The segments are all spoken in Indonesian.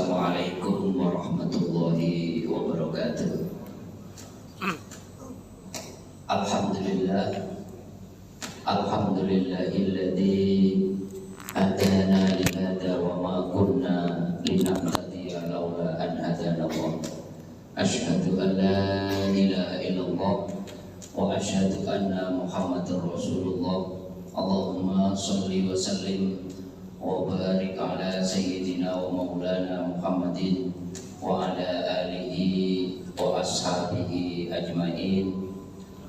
Assalamualaikum warahmatullahi wabarakatuh. Alhamdulillah, alhamdulillahilladzi hadana lihada wa ma kunna linahtadiya laula an hadana Allah. Asyhadu an la ilaha illallah wa asyhadu anna Muhammadar Rasulullah. Allahumma shalli wa sallim wa barik ala sayyidina wa maulana Muhammadin wa ala alihi wa ashabihi ajmain.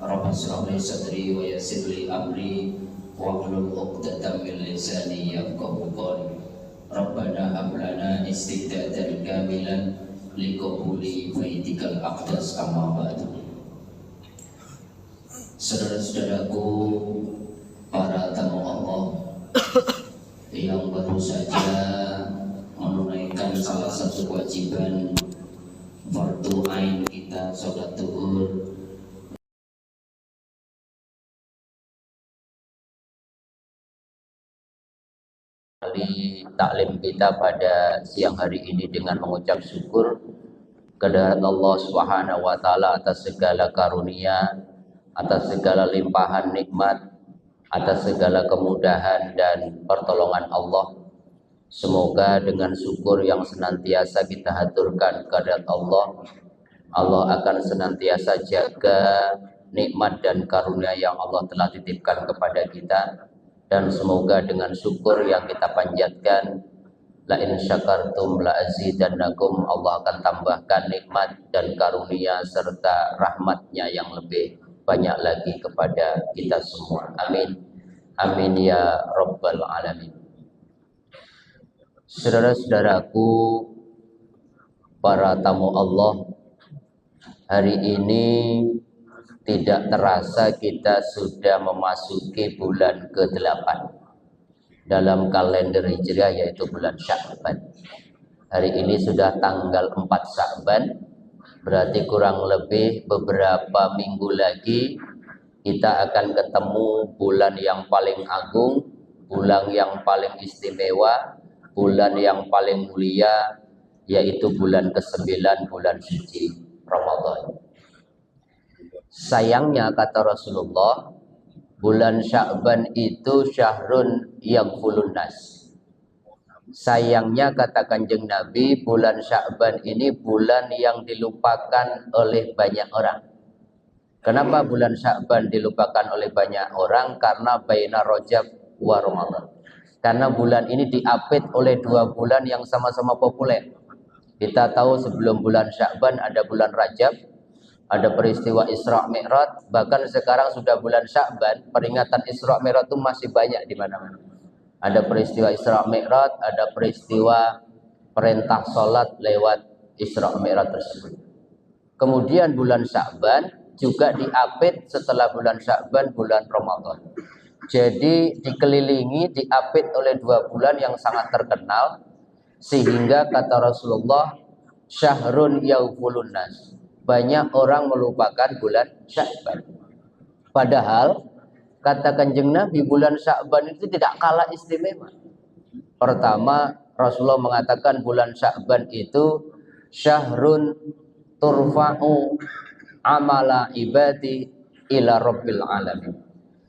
Rabbi shrah li sadri wa yassir li amri wa hlul 'uqdatam min lisani yafqahu qawli. Rabbana hab lana istiqdadan kamilan liqabuli faidikal aqdas amma ba'du. Saudara-saudaraku, para tamu Allah yang baru saja menunaikan salah satu kewajiban fardu ain kita, sholat zuhur. Kali taklim kita pada siang hari ini dengan mengucap syukur kehadirat Allah Subhanahu wa taala atas segala karunia, atas segala limpahan nikmat, atas segala kemudahan dan pertolongan Allah. Semoga dengan syukur yang senantiasa kita haturkan kehadirat Allah, Allah akan senantiasa jaga nikmat dan karunia yang Allah telah titipkan kepada kita. Dan semoga dengan syukur yang kita panjatkan, la in syakartum la azidannakum, Allah akan tambahkan nikmat dan karunia serta rahmatnya yang lebih banyak lagi kepada kita semua. Amin. Amin ya rabbal alamin. Saudara-saudaraku, para tamu Allah, hari ini tidak terasa kita sudah memasuki bulan ke-8 dalam kalender Hijriah, yaitu bulan Sya'ban. Hari ini sudah tanggal 4 Sya'ban, berarti kurang lebih beberapa minggu lagi kita akan ketemu bulan yang paling agung, bulan yang paling istimewa, bulan yang paling mulia, yaitu bulan ke-9, bulan suci Ramadan. Sayangnya, kata Rasulullah, bulan Sya'ban itu syahrun yaghfulun nas. Sayangnya, kata Kanjeng Nabi, bulan Sya'ban ini bulan yang dilupakan oleh banyak orang. Kenapa bulan Sya'ban dilupakan oleh banyak orang? Karena baina Rajab wa Ramadan. Karena bulan ini diapit oleh dua bulan yang sama-sama populer. Kita tahu sebelum bulan Sya'ban ada bulan Rajab, ada peristiwa Isra Mi'raj, bahkan sekarang sudah bulan Sya'ban, peringatan Isra Mi'raj itu masih banyak di mana-mana. Ada peristiwa Isra Mi'raj, ada peristiwa perintah sholat lewat Isra Mi'raj tersebut. Kemudian bulan Sya'ban juga diapit setelah bulan Sya'ban, bulan Ramadan. Jadi dikelilingi, diapit oleh dua bulan yang sangat terkenal, sehingga kata Rasulullah, syahrun yaghfulun nas. Banyak orang melupakan bulan Sya'ban. Padahal kata Kanjeng Nabi, bulan Sya'ban itu tidak kalah istimewa. Pertama, Rasulullah mengatakan bulan Sya'ban itu syahrun turfa'u amala ibadi ila rabbil alamin.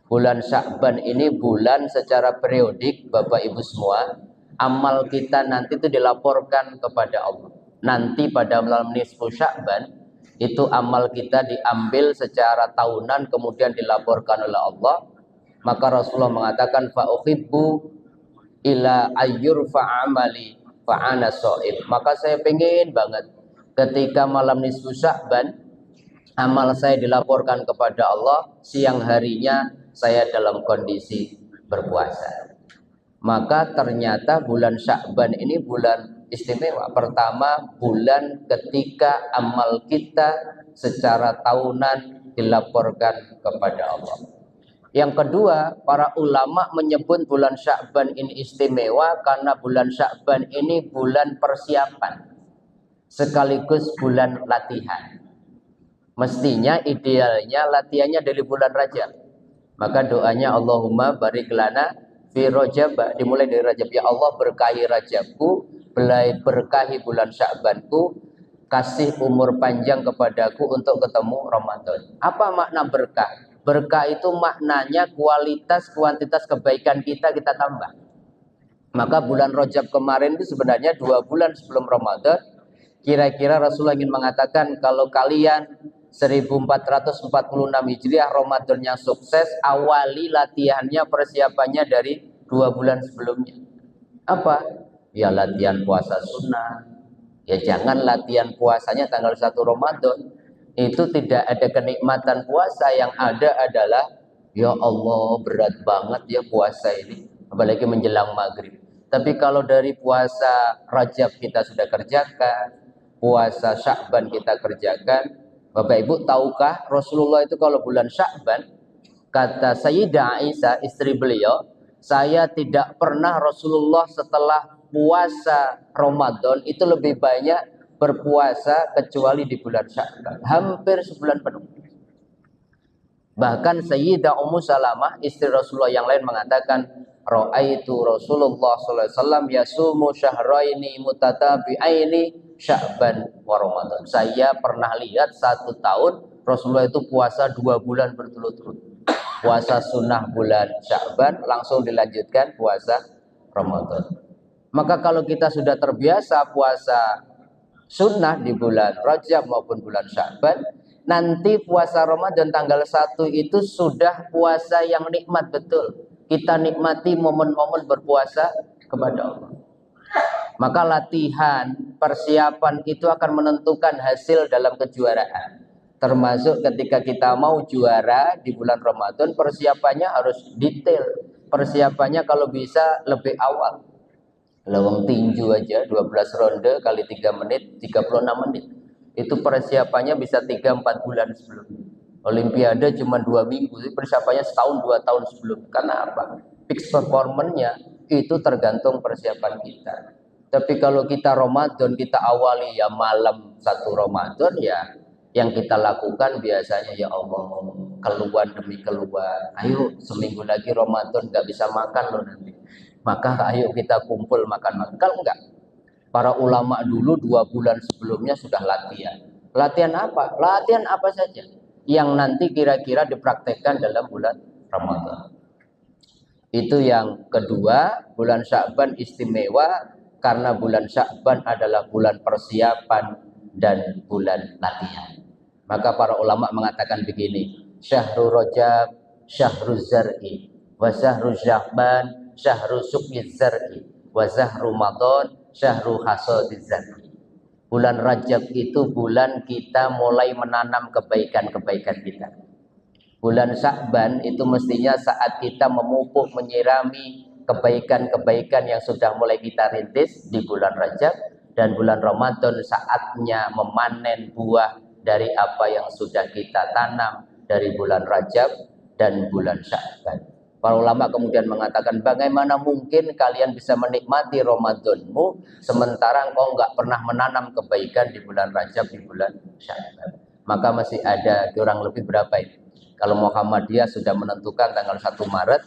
Bulan Sya'ban ini bulan secara periodik, Bapak Ibu semua, amal kita nanti itu dilaporkan kepada Allah. Nanti pada malam nisfu Sya'ban itu amal kita diambil secara tahunan kemudian dilaporkan oleh Allah. Maka Rasulullah mengatakan fa uhibbu ila ayyurfa amali fa ana shaim. Maka saya pengen banget ketika malam nisfu Sya'ban amal saya dilaporkan kepada Allah, siang harinya saya dalam kondisi berpuasa. Maka ternyata bulan Sya'ban ini bulan istimewa. Pertama, bulan ketika amal kita secara tahunan dilaporkan kepada Allah. Yang kedua, para ulama menyebut bulan Sya'ban ini istimewa karena bulan Sya'ban ini bulan persiapan sekaligus bulan latihan. Mestinya idealnya latihannya dari bulan Rajab. Maka doanya Allahumma barik lana fi Rajab, dimulai dari Rajab. Ya Allah, berkahi Rajabku, belai berkahi bulan Sya'banku, kasih umur panjang kepadaku untuk ketemu Ramadan. Apa makna berkah? Berkah itu maknanya kualitas kuantitas kebaikan kita tambah. Maka bulan Rajab kemarin itu sebenarnya 2 bulan sebelum Ramadan. Kira-kira Rasulullah ingin mengatakan kalau kalian 1446 Hijriah Ramadannya sukses, awali latihannya persiapannya dari 2 bulan sebelumnya. Apa? Ya latihan puasa sunnah. Ya jangan latihan puasanya tanggal 1 Ramadan. Itu tidak ada kenikmatan puasa, yang ada adalah ya Allah berat banget ya puasa ini, apalagi menjelang maghrib. Tapi kalau dari puasa Rajab kita sudah kerjakan, puasa Sya'ban kita kerjakan. Bapak Ibu tahukah Rasulullah itu kalau bulan Sya'ban, kata Sayyidah Aisyah istri beliau, saya tidak pernah Rasulullah setelah puasa Ramadan itu lebih banyak berpuasa kecuali di bulan Sya'ban, hampir sebulan penuh. Bahkan Sayyidah Ummu Salamah istri Rasulullah yang lain mengatakan, ra'aitu Rasulullah sallallahu alaihi wasallam yasumu syahraini mutatabi'aini Sya'ban wa Ramadan. Saya pernah lihat 1 tahun Rasulullah itu puasa 2 bulan berturut-turut. Puasa sunnah bulan Sya'ban langsung dilanjutkan puasa Ramadan. Maka kalau kita sudah terbiasa puasa sunnah di bulan Rajab maupun bulan Sya'ban, nanti puasa Ramadan tanggal 1 itu sudah puasa yang nikmat betul. Kita nikmati momen-momen berpuasa kepada Allah. Maka latihan, persiapan itu akan menentukan hasil dalam kejuaraan. Termasuk ketika kita mau juara di bulan Ramadan, persiapannya harus detail. Persiapannya kalau bisa lebih awal. Lawang tinju aja 12 ronde kali 3 menit 36 menit. Itu persiapannya bisa 3-4 bulan sebelum. Olimpiade cuma 2 minggu, persiapannya setahun 2 tahun sebelum. Karena apa? Fix performance-nya itu tergantung persiapan kita. Tapi kalau kita Ramadan, kita awali ya malam 1 Ramadan, ya yang kita lakukan biasanya ya Allah, keluhan demi keluhan. Ayo seminggu lagi Ramadan nggak bisa makan loh nanti. Maka ayo kita kumpul makan-makan. Kalau enggak, para ulama dulu 2 bulan sebelumnya sudah latihan. Latihan apa? Latihan apa saja yang nanti kira-kira dipraktekkan dalam bulan Ramadan. Itu yang kedua. Bulan Sya'ban istimewa karena bulan Sya'ban adalah bulan persiapan dan bulan latihan. Maka para ulama mengatakan begini, Syahrul Rajab Syahrul Zar'i wa Syahrul Sya'ban Syahrul Suqyiz Zar'i wa Syahrul Ramadan Syahrul Hasadiz Zar'i. Bulan Rajab itu bulan kita mulai menanam kebaikan-kebaikan kita. Bulan Sya'ban itu mestinya saat kita memupuk, menyirami kebaikan-kebaikan yang sudah mulai kita rintis di bulan Rajab. Dan bulan Ramadan saatnya memanen buah dari apa yang sudah kita tanam dari bulan Rajab dan bulan Sya'ban. Para ulama kemudian mengatakan, bagaimana mungkin kalian bisa menikmati Ramadanmu sementara engkau nggak pernah menanam kebaikan di bulan Rajab, di bulan Sya'ban. Maka masih ada kurang lebih berapa itu? Kalau Muhammadiyah sudah menentukan tanggal 1 Maret,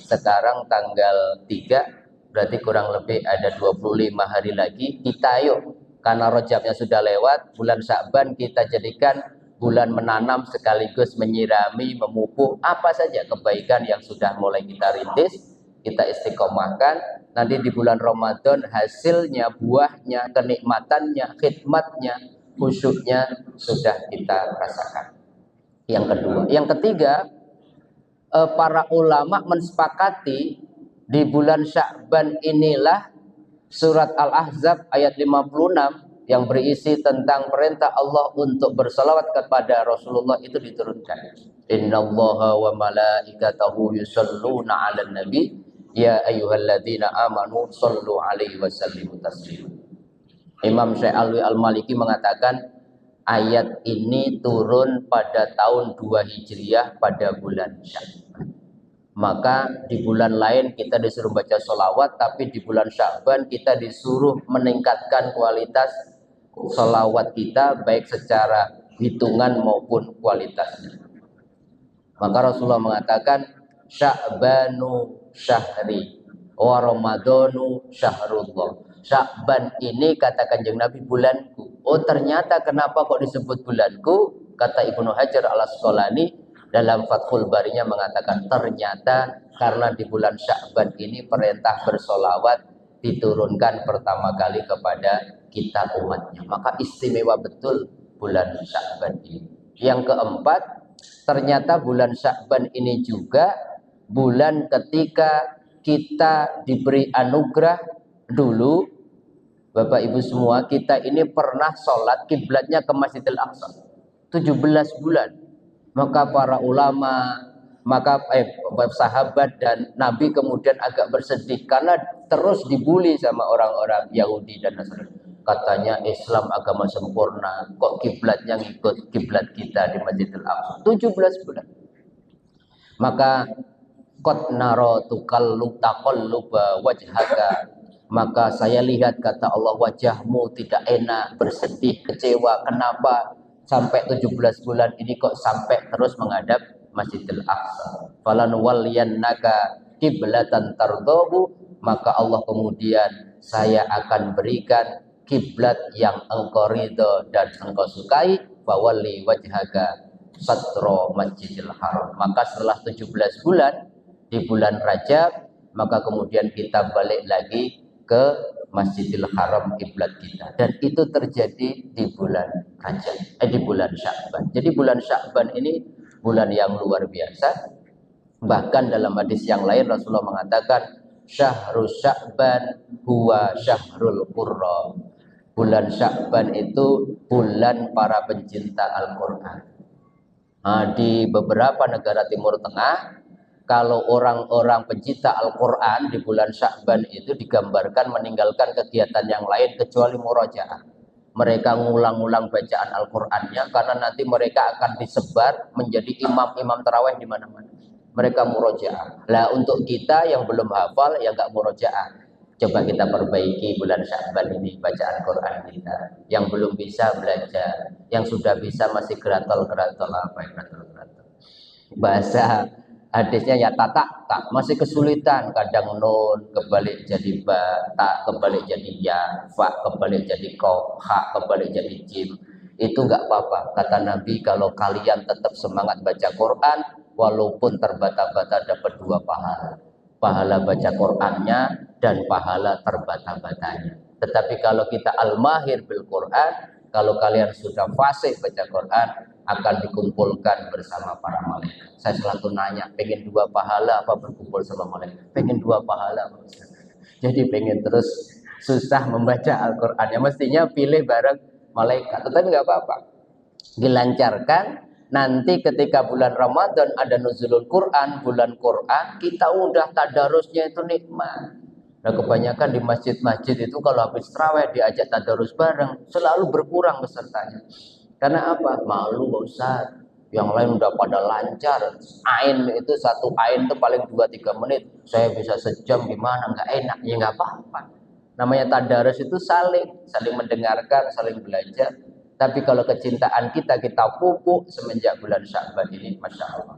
sekarang tanggal 3, berarti kurang lebih ada 25 hari lagi. Kita yuk, karena Rajabnya sudah lewat, bulan Sya'ban kita jadikan bulan menanam sekaligus menyirami, memupuk apa saja kebaikan yang sudah mulai kita rintis, kita istiqomahkan. Nanti di bulan Ramadan hasilnya, buahnya, kenikmatannya, khidmatnya, khusyuknya sudah kita rasakan. Yang kedua. Yang ketiga, para ulama mensepakati di bulan Sya'ban inilah surat Al-Ahzab ayat 56 yang berisi tentang perintah Allah untuk bersalawat kepada Rasulullah itu diturunkan. Innallaha wa malaikatahu yusholluna 'alan nabi ya ayyuhalladzina amanu shollu 'alaihi wasallimu taslima. Imam Syekh Alwi Al-Maliki mengatakan ayat ini turun pada tahun 2 Hijriah pada bulan Sya'ban. Maka di bulan lain kita disuruh baca sholawat, tapi di bulan Sya'ban kita disuruh meningkatkan kualitas sholawat kita baik secara hitungan maupun kualitasnya. Maka Rasulullah mengatakan Sya'banu syahri wa Ramadanu syahrullah Sya'ban ini kata Kanjeng Nabi bulanku. Oh ternyata kenapa kok disebut bulanku? Kata Ibnu Hajar al-Asqalani dalam Fathul Barinya mengatakan ternyata karena di bulan Sya'ban ini perintah bersolawat diturunkan pertama kali kepada kita umatnya. Maka istimewa betul bulan Sya'ban ini. Yang keempat, ternyata bulan Sya'ban ini juga bulan ketika kita diberi anugerah dulu. Bapak Ibu semua, kita ini pernah sholat kiblatnya ke Masjidil Aqsa 17 bulan. Maka para ulama, maka sahabat dan Nabi kemudian agak bersedih karena terus dibully sama orang-orang Yahudi dan Nasrani. Katanya Islam agama sempurna, kok kiblatnya ngikut kiblat kita di Masjidil Aqsa 17 bulan. Maka qad nara taqalluba wajhaka, maka saya lihat kata Allah wajahmu tidak enak, bersedih, kecewa. Kenapa sampai 17 bulan ini kok sampai terus menghadap Masjidil Aqsa? Falanuwalliyannaka kiblatan tardahu, maka Allah kemudian saya akan berikan kiblat yang engkau ridho dan engkau sukai. Fawalli wajhaka satro Masjidil Haram. Maka setelah 17 bulan di bulan Rajab, maka kemudian kita balik lagi ke Masjidil Haram kiblat kita, dan itu terjadi di bulan Rajab, di bulan Sya'ban. Jadi bulan Sya'ban ini bulan yang luar biasa. Bahkan dalam hadis yang lain Rasulullah mengatakan syahrul Sya'ban huwa syahrul qurra. Bulan Sya'ban itu bulan para pencinta Al-Qur'an. Di beberapa negara Timur Tengah, kalau orang-orang pencinta Al-Quran di bulan Sya'ban itu digambarkan meninggalkan kegiatan yang lain kecuali murojaah. Mereka ngulang-ngulang bacaan Al-Qurannya karena nanti mereka akan disebar menjadi imam-imam tarawih di mana-mana. Mereka murojaah. Lah untuk kita yang belum hafal ya nggak murojaah. Coba kita perbaiki bulan Sya'ban ini bacaan Quran kita. Yang belum bisa belajar, yang sudah bisa masih geratol-geratol bahasa hadisnya ya tak masih kesulitan, kadang nun kebalik jadi ba, tak kebalik jadi ya, fa kebalik jadi ko, ha kebalik jadi jim. Itu enggak apa-apa. Kata Nabi, kalau kalian tetap semangat baca Quran, walaupun terbata-bata dapat 2 pahala. Pahala baca Qurannya dan pahala terbata-batanya. Tetapi kalau kita al-mahir bil Quran, kalau kalian sudah fasih baca Quran, akan dikumpulkan bersama para malaikat. Saya selalu nanya, pengen 2 pahala apa berkumpul sama malaikat? Pengen 2 pahala. Jadi pengen terus susah membaca Al-Quran. Ya mestinya pilih bareng malaikat. Tetapi nggak apa-apa. Dilancarkan. Nanti ketika bulan Ramadan ada nuzulul Quran, bulan Quran, kita udah tadarusnya itu nikmat. Nah kebanyakan di masjid-masjid itu kalau habis tarawih diajak tadarus bareng, selalu berkurang pesertanya. Karena apa? Malu Pak Ustaz. Yang lain udah pada lancar. Ain itu 1 ain itu paling 2-3 menit. Saya bisa sejam gimana? Nggak enak. Ya nggak apa-apa. Namanya tadarus itu saling mendengarkan, saling belajar. Tapi kalau kecintaan kita pupuk semenjak bulan Sya'ban ini, Masya Allah.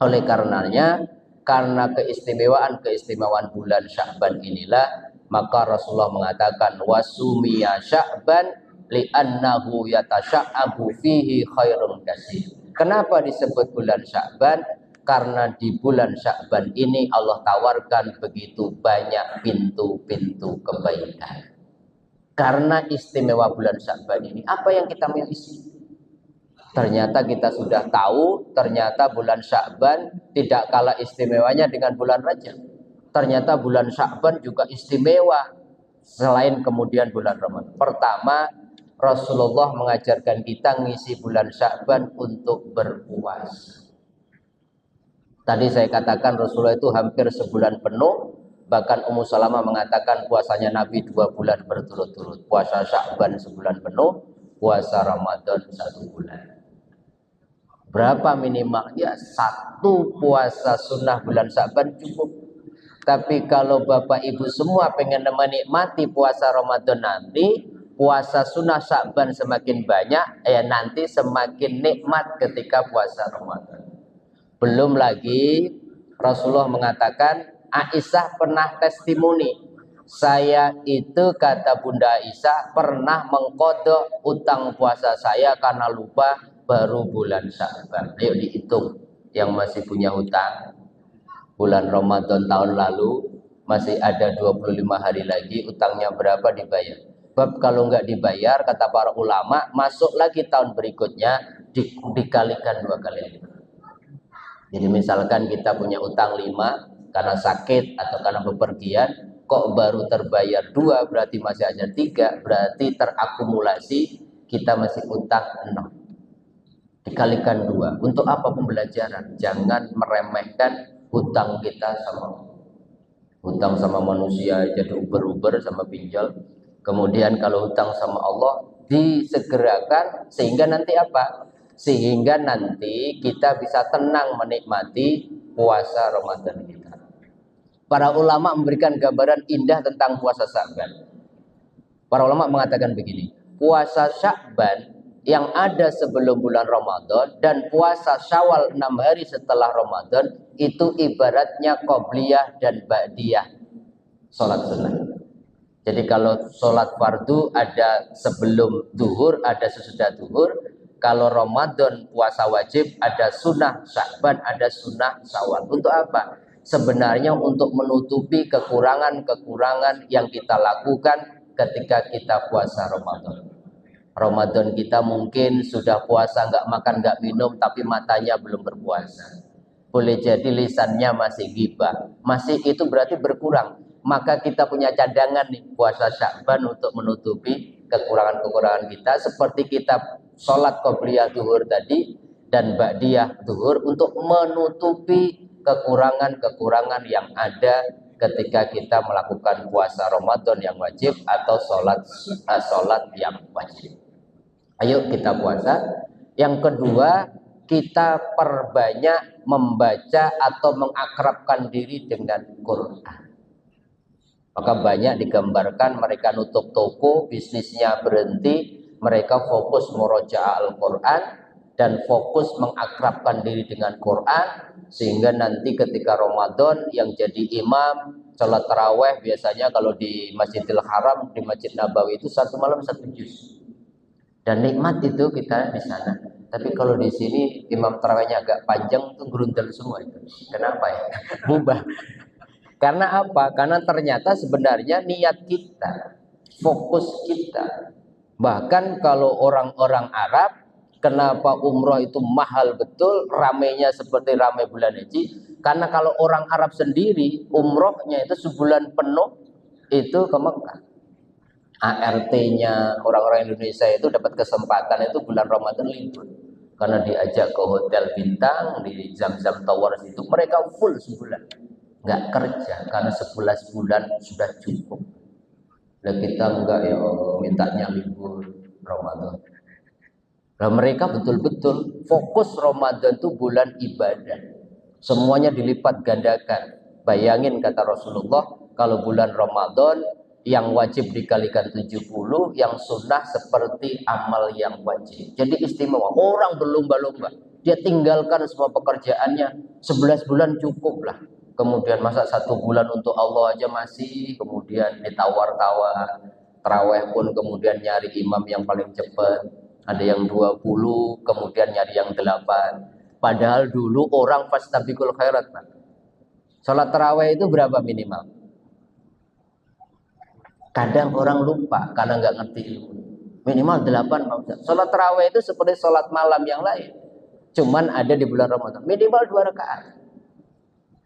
Oleh karenanya, karena keistimewaan bulan Sya'ban inilah, maka Rasulullah mengatakan wasumiya Sya'ban li'annahu yatasya'abu fihi khairun katsir. Kenapa disebut bulan Sya'ban? Karena di bulan Sya'ban ini Allah tawarkan begitu banyak pintu-pintu kebaikan. Karena istimewa bulan Sya'ban ini, apa yang kita miliki? Ternyata kita sudah tahu, ternyata bulan Sya'ban tidak kalah istimewanya dengan bulan Rajab. Ternyata bulan Sya'ban juga istimewa selain kemudian bulan Ramadan. Pertama, Rasulullah mengajarkan kita ngisi bulan Sya'ban untuk berpuasa. Tadi saya katakan Rasulullah itu hampir sebulan penuh. Bahkan Ummu Salamah mengatakan puasanya Nabi 2 bulan berturut-turut. Puasa Sya'ban sebulan penuh, puasa Ramadan 1 bulan. Berapa minimalnya? 1 puasa sunnah bulan Sya'ban cukup. Tapi kalau Bapak Ibu semua pengen menikmati puasa Ramadan nanti, puasa sunnah Sya'ban semakin banyak, nanti semakin nikmat ketika puasa Ramadan. Belum lagi Rasulullah mengatakan, Aisyah pernah testimoni Saya itu, kata Bunda Aisyah, pernah mengkodok utang puasa saya karena lupa baru bulan Sya'ban. Ayo dihitung yang masih punya utang. Bulan Ramadan tahun lalu masih ada 25 hari lagi, utangnya berapa dibayar? Sebab kalau nggak dibayar, kata para ulama, masuk lagi tahun berikutnya dikalikan 2 kali. Jadi misalkan kita punya utang 5 karena sakit atau karena bepergian, kok baru terbayar 2, berarti masih ada 3, berarti terakumulasi kita masih utang 6. Dikalikan 2. Untuk apa? Pembelajaran. Jangan meremehkan hutang kita sama manusia jadi uber-uber sama pinjol. Kemudian kalau hutang sama Allah disegerakan, sehingga nanti apa? Sehingga nanti kita bisa tenang menikmati puasa Ramadan kita. Para ulama memberikan gambaran indah tentang puasa Sya'ban. Para ulama mengatakan begini, puasa Sya'ban yang ada sebelum bulan Ramadan dan puasa Syawal 6 hari setelah Ramadan itu ibaratnya qobliyah dan ba'diyah sholat sunnah. Jadi kalau sholat fardu ada sebelum duhur, ada sesudah duhur. Kalau Ramadan puasa wajib ada sunnah Sya'ban, ada sunnah Syawal. Untuk apa? Sebenarnya untuk menutupi kekurangan-kekurangan yang kita lakukan ketika kita puasa Ramadan. Ramadan kita mungkin sudah puasa, nggak makan, nggak minum, tapi matanya belum berpuasa. Boleh jadi lisannya masih ghibah. Masih itu berarti berkurang. Maka kita punya cadangan nih puasa Sya'ban untuk menutupi kekurangan-kekurangan kita. Seperti kita sholat qobliyah duhur tadi dan ba'diyah duhur untuk menutupi kekurangan-kekurangan yang ada ketika kita melakukan puasa Ramadan yang wajib atau sholat yang wajib. Ayo kita puasa. Yang kedua, kita perbanyak membaca atau mengakrabkan diri dengan Quran. Maka banyak digambarkan mereka nutup toko, bisnisnya berhenti, mereka fokus murojaah Al-Quran dan fokus mengakrabkan diri dengan Quran, sehingga nanti ketika Ramadan yang jadi imam salat taraweh biasanya kalau di Masjidil Haram, di Masjid Nabawi itu 1 malam 1 juz. Dan nikmat itu kita di sana. Tapi kalau di sini imam tarawehnya agak panjang tuh gerundel semua itu. Kenapa ya? Bubah. Karena apa? Karena ternyata sebenarnya niat kita, fokus kita. Bahkan kalau orang-orang Arab, kenapa umroh itu mahal betul, ramenya seperti ramai bulan haji? Karena kalau orang Arab sendiri, umrohnya itu sebulan penuh itu ke Mekah. ART-nya orang-orang Indonesia itu dapat kesempatan itu bulan Ramadan libur. Karena diajak ke hotel bintang di Zam-Zam Tower itu, mereka full sebulan. Nggak kerja karena 11 bulan sudah cukup. Dan kita enggak, ya Allah, mintanya libur Ramadan. Nah, mereka betul-betul fokus Ramadan itu bulan ibadah. Semuanya dilipat gandakan. Bayangin kata Rasulullah, kalau bulan Ramadan yang wajib dikalikan 70, yang sunnah seperti amal yang wajib. Jadi istimewa. Orang berlomba-lomba. Dia tinggalkan semua pekerjaannya. 11 bulan cukup lah. Kemudian masa 1 bulan untuk Allah aja masih, kemudian ditawar-tawar. Taraweh pun kemudian nyari imam yang paling cepat. Ada yang 20, kemudian nyari yang 8. Padahal dulu orang fastabiqul khairat, Pak. Salat taraweh itu berapa minimal? Kadang orang lupa karena nggak ngerti ilmu. Minimal 8, Pak Ustaz. Salat taraweh itu seperti salat malam yang lain. Cuman ada di bulan Ramadan. Minimal 2 rakaat.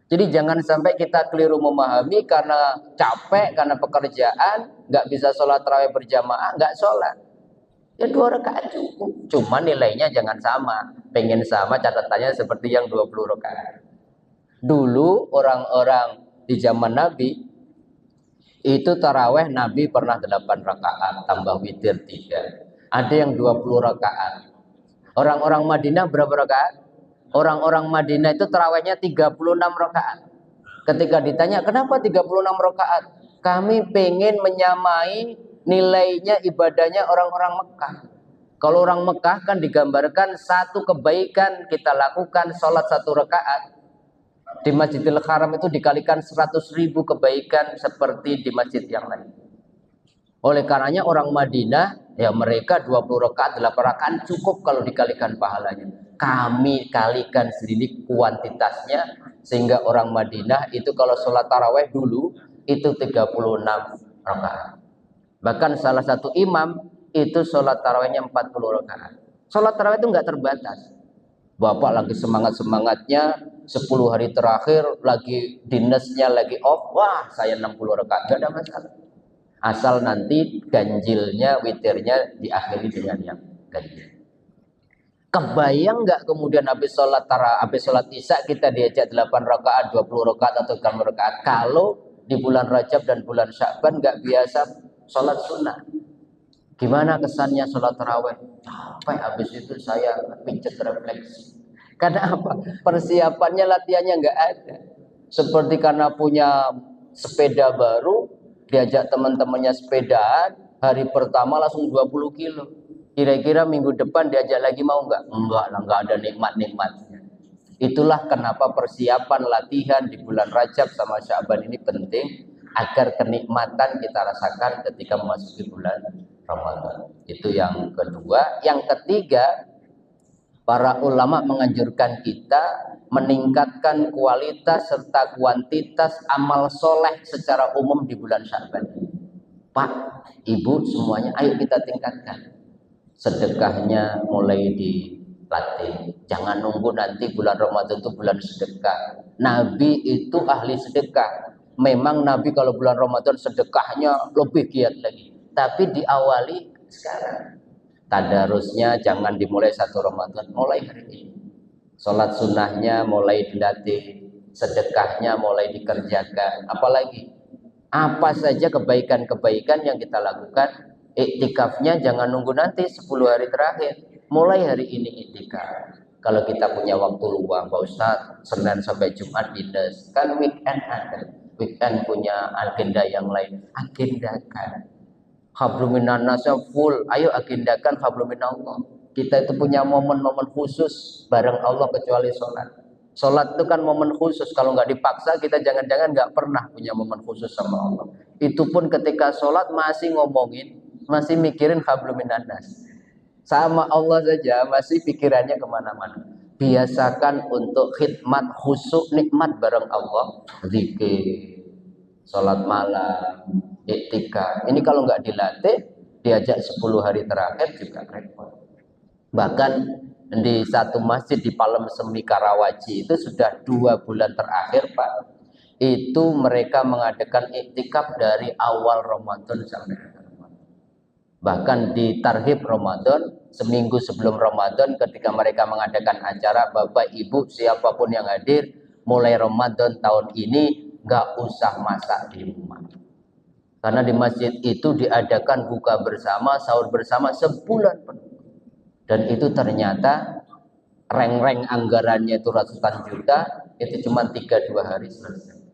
Jadi jangan sampai kita keliru memahami karena capek, karena pekerjaan, nggak bisa sholat tarawih berjamaah, nggak sholat. Ya 2 rakaat cukup. Cuma nilainya jangan sama. Pengen sama catatannya seperti yang 20 rakaat. Dulu orang-orang di zaman Nabi, itu tarawih Nabi pernah 8 rakaat, tambah witir 3. Ada yang 20 rakaat. Orang-orang Madinah berapa rakaat? Orang-orang Madinah itu tarawihnya 36 rakaat. Ketika ditanya, kenapa 36 rakaat? Kami pengen menyamai nilainya ibadahnya orang-orang Mekah. Kalau orang Mekah kan digambarkan satu kebaikan kita lakukan sholat 1 rakaat. Di Masjidil Haram itu dikalikan 100.000 kebaikan seperti di masjid yang lain. Oleh karenanya orang Madinah, ya mereka 20 rakaat, 8 rakaat cukup kalau dikalikan pahalanya. Kami kalikan sendiri kuantitasnya, sehingga orang Madinah itu kalau sholat taraweh dulu, itu 36 rakaat. Bahkan salah satu imam, itu sholat tarawehnya 40 rakaat. Sholat taraweh itu nggak terbatas. Bapak lagi semangat-semangatnya, 10 hari terakhir, lagi dinasnya lagi off, wah saya 60 rakaat, nggak ada masalah. Asal nanti ganjilnya, witirnya diakhiri dengan yang ganjil. Kebayang nggak kemudian habis sholat isya kita diajak 8 rakaat, 20 rakaat atau 30 rakaat. Kalau di bulan Rajab dan bulan Sya'ban nggak biasa sholat sunnah. Gimana kesannya sholat taraweh? Capek habis itu saya pincet refleksi. Karena apa? Persiapannya, latihannya nggak ada. Seperti karena punya sepeda baru, diajak teman-temannya sepedaan, hari pertama langsung 20 kilo. Kira-kira minggu depan diajak lagi mau nggak? Enggak lah, nggak ada nikmat-nikmatnya. Itulah kenapa persiapan latihan di bulan Rajab sama Sya'ban ini penting, agar kenikmatan kita rasakan ketika memasuki bulan Ramadan. Itu yang kedua. Yang ketiga, para ulama menganjurkan kita meningkatkan kualitas serta kuantitas amal soleh secara umum di bulan Sya'ban. Pak, Ibu semuanya, ayo kita tingkatkan. Sedekahnya mulai dilatih. Jangan nunggu nanti bulan Ramadan itu bulan sedekah. Nabi itu ahli sedekah. Memang Nabi kalau bulan Ramadan sedekahnya lebih giat lagi. Tapi diawali sekarang. Tadarusnya jangan dimulai 1 Ramadan, mulai hari ini. Sholat sunnahnya mulai dilatih, sedekahnya mulai dikerjakan. Apalagi apa saja kebaikan-kebaikan yang kita lakukan. Iktikafnya jangan nunggu nanti 10 hari terakhir, mulai hari ini iktikaf. Kalau kita punya waktu luang, Pak Ustadz, Senin sampai Jumat dinas, kan weekend ada, weekend punya agenda yang lain, agendakan. Habluminanasnya full, ayo agendakan habluminallah. Kita itu punya momen-momen khusus bareng Allah kecuali sholat. Sholat itu kan momen khusus, kalau nggak dipaksa kita jangan-jangan nggak pernah punya momen khusus sama Allah. Itu pun ketika sholat masih ngomongin, masih mikirin habluminanas. Sama Allah saja masih pikirannya kemana-mana. Biasakan untuk khidmat khusyuk nikmat bareng Allah, zikir, sholat malam, iktikaf. Ini kalau nggak dilatih, diajak 10 hari terakhir juga repot. Bahkan di satu masjid di Palem Semi Karawaci itu sudah 2 bulan terakhir, Pak, itu mereka mengadakan iktikaf dari awal Ramadan sampai akhir Ramadan. Bahkan di Tarhib Ramadan, seminggu sebelum Ramadan ketika mereka mengadakan acara, Bapak Ibu siapapun yang hadir, mulai Ramadan tahun ini nggak usah masak di rumah. Karena di masjid itu diadakan buka bersama, sahur bersama sebulan penuh. Dan itu ternyata reng-reng anggarannya itu ratusan juta, itu cuma 3-2 hari selesai.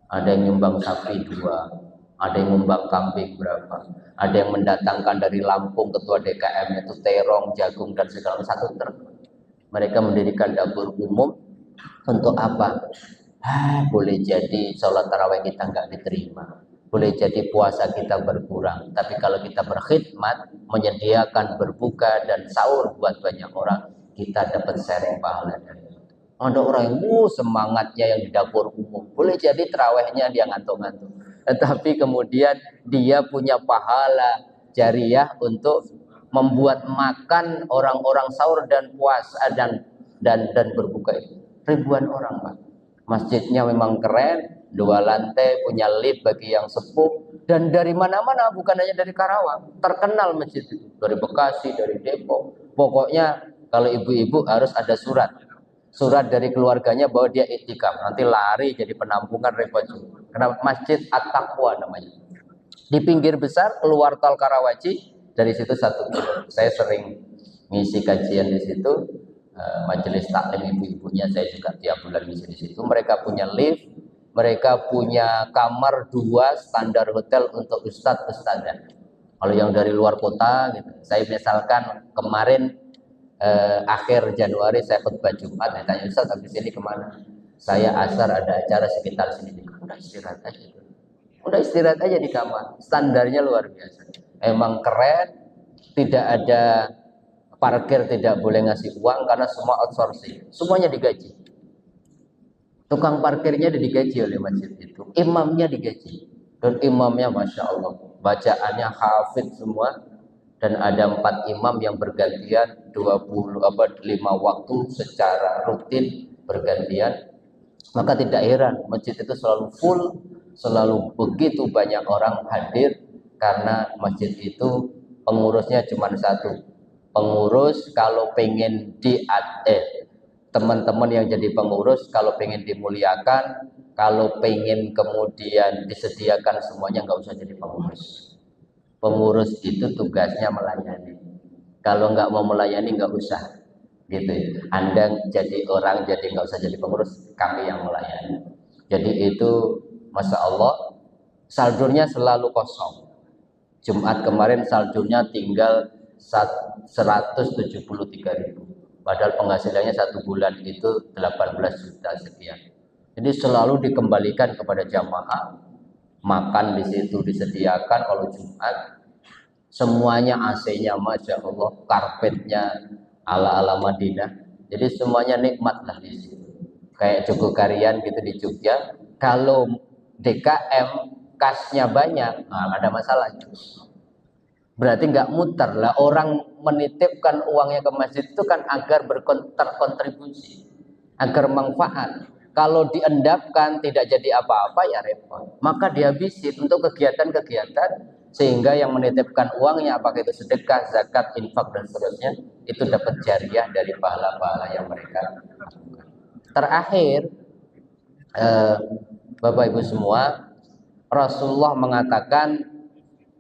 Ada yang nyumbang sapi 2, ada yang nyumbang kambing berapa, ada yang mendatangkan dari Lampung ketua DKM itu terong, jagung dan segala satu truk. Mereka mendirikan dapur umum untuk apa? Boleh jadi sholat tarawih kita nggak diterima, boleh jadi puasa kita berkurang, tapi kalau kita berkhidmat, menyediakan berbuka dan sahur buat banyak orang, kita dapat sharing pahala dari itu. Ada orang yang semangatnya yang di dapur umum, boleh jadi tarawihnya dia ngantuk-ngantuk, tetapi kemudian dia punya pahala jariah untuk membuat makan orang-orang sahur dan puasa dan berbuka itu. Ribuan orang, Pak. Masjidnya memang keren, 2 lantai, punya lift bagi yang sepuh, dan dari mana-mana, bukan hanya dari Karawang, terkenal masjid itu, dari Bekasi, dari Depok. Pokoknya kalau ibu-ibu harus ada surat dari keluarganya bahwa dia iktikaf, nanti lari jadi penampungan repot juga. Karena Masjid At-Taqwa namanya, di pinggir besar keluar tol Karawaci, dari situ 1 kilo. Saya sering ngisi kajian di situ. Majelis taklim ibu-ibunya saya juga tiap bulan di situ. Mereka punya lift, mereka punya kamar 2 standar hotel untuk ustadz-ustadzah. Kalau yang dari luar kota gitu, saya misalkan kemarin akhir Januari saya khutbah Jumat, saya tanya, Ustadz habis ini kemana? Saya asar ada acara sekitar sini. Udah istirahat aja. Udah istirahat aja di kamar. Standarnya luar biasa. Emang keren. Tidak ada parkir, tidak boleh ngasih uang karena semua outsourcing. Semuanya digaji. Tukang parkirnya digaji oleh masjid itu. Imamnya digaji. Dan imamnya Masya Allah. Bacaannya hafid semua. Dan ada 4 imam yang bergantian 5 waktu secara rutin bergantian. Maka tidak heran masjid itu selalu full, selalu begitu banyak orang hadir karena masjid itu pengurusnya cuma satu. Pengurus kalau pengen teman-teman yang jadi pengurus kalau pengen dimuliakan, kalau pengen kemudian disediakan semuanya nggak usah jadi pengurus. Pengurus itu tugasnya melayani. Kalau nggak mau melayani nggak usah. Gitu ya. Anda jadi orang jadi nggak usah jadi pengurus, kami yang melayani. Jadi itu Masya Allah saldonya selalu kosong. Jumat kemarin saldonya tinggal 173.000, padahal penghasilannya 1 bulan itu 18 juta sekian. Jadi selalu dikembalikan kepada jamaah. Makan di situ disediakan kalau Jumat, semuanya AC-nya Masya Allah, karpetnya ala-ala Madinah. Jadi semuanya nikmat lah di situ. Kayak Jogokarian gitu di Jogja. Kalau DKM kasnya banyak, nah ada masalah. Berarti nggak muter lah. Orang menitipkan uangnya ke masjid itu kan agar berkontribusi, agar manfaat. Kalau diendapkan tidak jadi apa-apa ya repot. Maka dihabisi untuk kegiatan-kegiatan sehingga yang menitipkan uangnya apakah itu sedekah, zakat, infak dan seterusnya itu dapat jariah dari pahala-pahala yang mereka lakukan. Terakhir, Bapak Ibu semua, Rasulullah mengatakan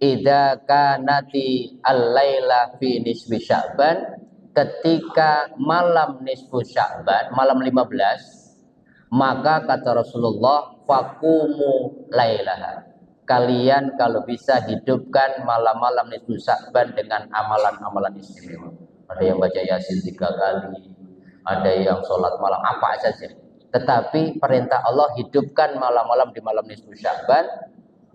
idza kanati al-laila fi nisfi Sya'ban, ketika malam nisfu Sya'ban, malam 15, maka kata Rasulullah faqumu lailaha, kalian kalau bisa hidupkan malam-malam nisfu Sya'ban dengan amalan-amalan istimewa. Ada yang baca Yasin 3 kali, ada yang sholat malam, apa saja. Tetapi perintah Allah hidupkan malam-malam di malam nisfu Sya'ban,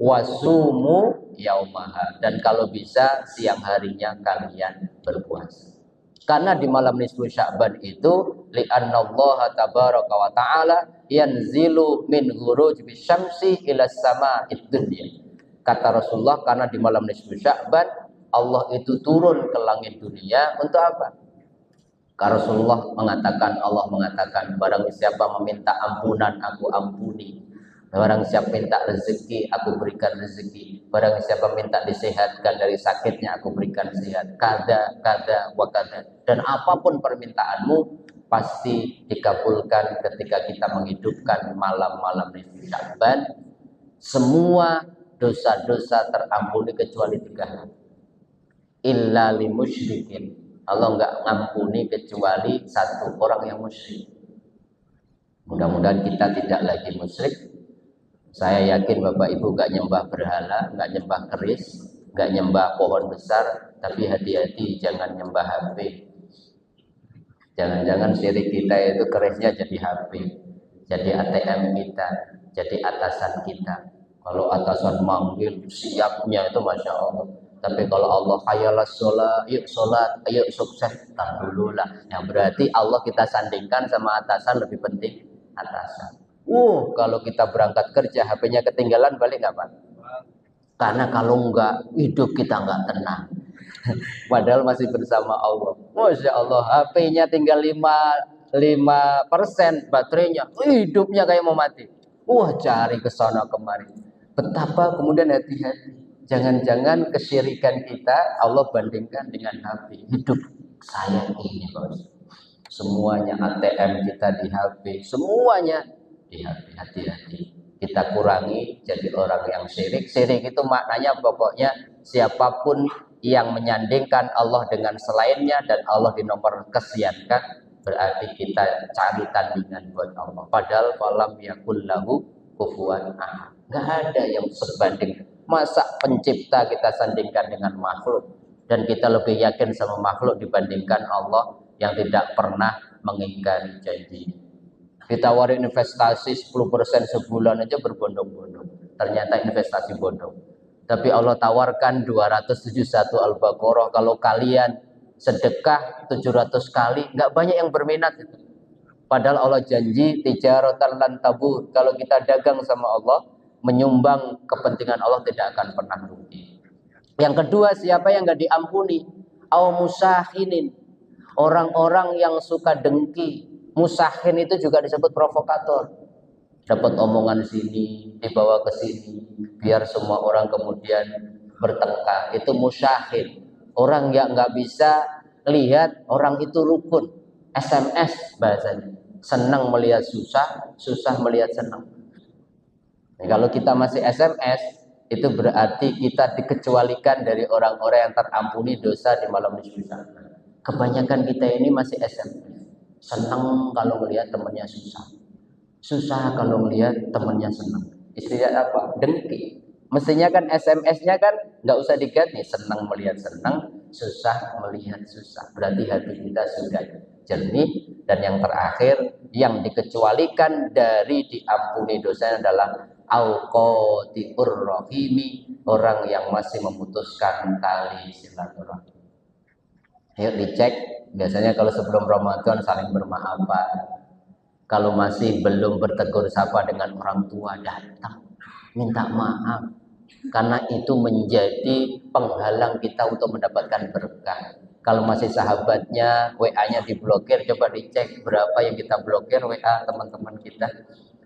wasumu yaumaha, dan kalau bisa siang harinya kalian berpuasa. Karena di malam nisfu Sya'ban itu li'annallaha tabaraka wa ta'ala yanzilu min ghuruj bisyamsi ila sama'id dunya. Kata Rasulullah, karena di malam nisfu Sya'ban Allah itu turun ke langit dunia untuk apa? Karena Rasulullah mengatakan, Allah mengatakan, barang siapa meminta ampunan aku ampuni, barang siapa minta rezeki aku berikan rezeki, barang siapa minta disehatkan dari sakitnya aku berikan sehat, kada wa kada. Dan apapun permintaanmu pasti dikabulkan ketika kita menghidupkan malam-malam nisfu Sya'ban. Semua dosa-dosa terampuni kecuali 3 hal. Illa li musyrikin, Allah enggak ngampuni kecuali 1 orang yang musyrik. Mudah-mudahan kita tidak lagi musyrik. Saya yakin Bapak Ibu gak nyembah berhala, gak nyembah keris, gak nyembah pohon besar, tapi hati-hati jangan nyembah HP. Jangan-jangan syirik kita itu kerisnya jadi HP, jadi ATM kita, jadi atasan kita. Kalau atasan manggil siapnya itu Masya Allah. Tapi kalau Allah hayalas sholat, yuk sholat, ayo sukses, tak dulu lah. Yang berarti Allah kita sandingkan sama atasan lebih penting atasan. Kalau kita berangkat kerja, HP-nya ketinggalan, balik nggak Pak? Karena kalau enggak, hidup kita nggak tenang. Padahal masih bersama Allah. Masya Allah, HP-nya tinggal 5% baterainya, hidupnya kayak mau mati. Cari ke sana kemari. Betapa kemudian hati-hati. Jangan-jangan kesyirikan kita Allah bandingkan dengan HP. Hidup saya ini, Bos. Semuanya ATM kita di HP, semuanya hati-hati. Kita kurangi jadi orang yang syirik. Syirik itu maknanya pokoknya siapapun yang menyandingkan Allah dengan selainnya dan Allah dinomor kesiankan, berarti kita cari tandingan buat Allah. Padahal falam yakul lahu kufuwan ahad. Enggak ada yang sebanding. Masa pencipta kita sandingkan dengan makhluk, dan kita lebih yakin sama makhluk dibandingkan Allah yang tidak pernah mengingkari janji. Ditawarin investasi 10% sebulan aja berbondong-bondong. Ternyata investasi bodong. Tapi Allah tawarkan 271 Al-Baqarah. Kalau kalian sedekah 700 kali, nggak banyak yang berminat itu. Padahal Allah janji tijaratan lan tabur. Kalau kita dagang sama Allah, menyumbang kepentingan Allah tidak akan pernah rugi. Yang kedua, siapa yang nggak diampuni? Au musahinin. Orang-orang yang suka dengki. Musahin itu juga disebut provokator. Dapat omongan sini, dibawa ke sini, biar semua orang kemudian bertengkar. Itu musyahin. Orang yang nggak bisa lihat orang itu rukun. SMS bahasanya. Senang melihat susah, susah melihat senang. Nah, kalau kita masih SMS, itu berarti kita dikecualikan dari orang-orang yang terampuni dosa di malam nisfu Sya'ban. Kebanyakan kita ini masih SMS. Senang kalau melihat temannya susah. Susah kalau melihat temannya senang. Istilah apa? Dengki. Mestinya kan SMS-nya kan nggak usah diganti. Senang melihat senang, susah melihat susah. Berarti hati kita sudah jernih. Dan yang terakhir, yang dikecualikan dari diampuni dosanya adalah auqati'ur rahimi, orang yang masih memutuskan tali silaturahmi. Ayo dicek, biasanya kalau sebelum Ramadan saling bermaafan. Kalau masih belum bertegur sapa dengan orang tua, datang minta maaf. Karena itu menjadi penghalang kita untuk mendapatkan berkah. Kalau masih sahabatnya, WA-nya diblokir, coba dicek berapa yang kita blokir WA teman-teman kita.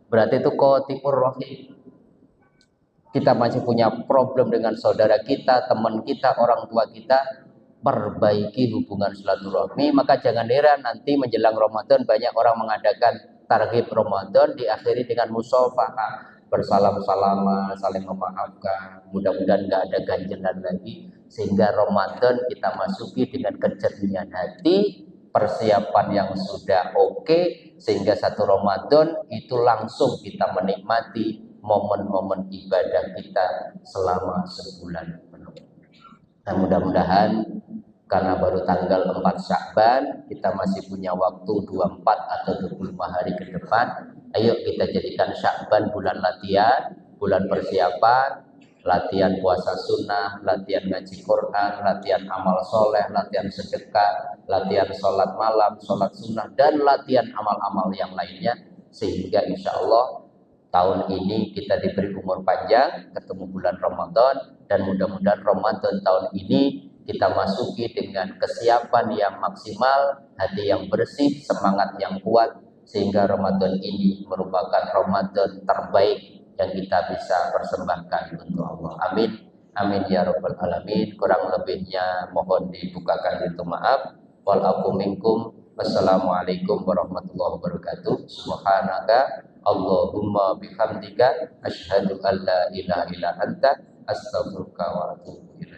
Berarti itu qati'ur rahim. Kita masih punya problem dengan saudara kita, teman kita, orang tua kita. Perbaiki hubungan silaturahmi. Maka jangan heran nanti menjelang Ramadan banyak orang mengadakan targhib Ramadan diakhiri dengan musafahah, bersalam-salaman, saling memaafkan. Mudah-mudahan nggak ada ganjelan lagi, sehingga Ramadan kita masuki dengan kejernihan hati, persiapan yang sudah oke, sehingga satu Ramadan itu langsung kita menikmati momen-momen ibadah kita selama sebulan penuh. Dan mudah-mudahan karena baru tanggal 4 Sya'ban, kita masih punya waktu 24 atau 25 hari ke depan. Ayo kita jadikan Sya'ban bulan latihan, bulan persiapan, latihan puasa sunnah, latihan ngaji Quran, latihan amal soleh, latihan sedekah, latihan sholat malam, sholat sunnah, dan latihan amal-amal yang lainnya. Sehingga insya Allah tahun ini kita diberi umur panjang, ketemu bulan Ramadan, dan mudah-mudahan Ramadan tahun ini kita masuki dengan kesiapan yang maksimal, hati yang bersih, semangat yang kuat, sehingga Ramadan ini merupakan Ramadan terbaik yang kita bisa persembahkan untuk Allah. Amin. Amin ya rabbal alamin. Kurang lebihnya mohon dibukakan pintu maaf. Wal afu minkum. Wassalamualaikum warahmatullahi wabarakatuh. Subhanaka Allahumma bihamdika asyhadu an la ilaha illa anta astaghfiruka wa atubu ilaik.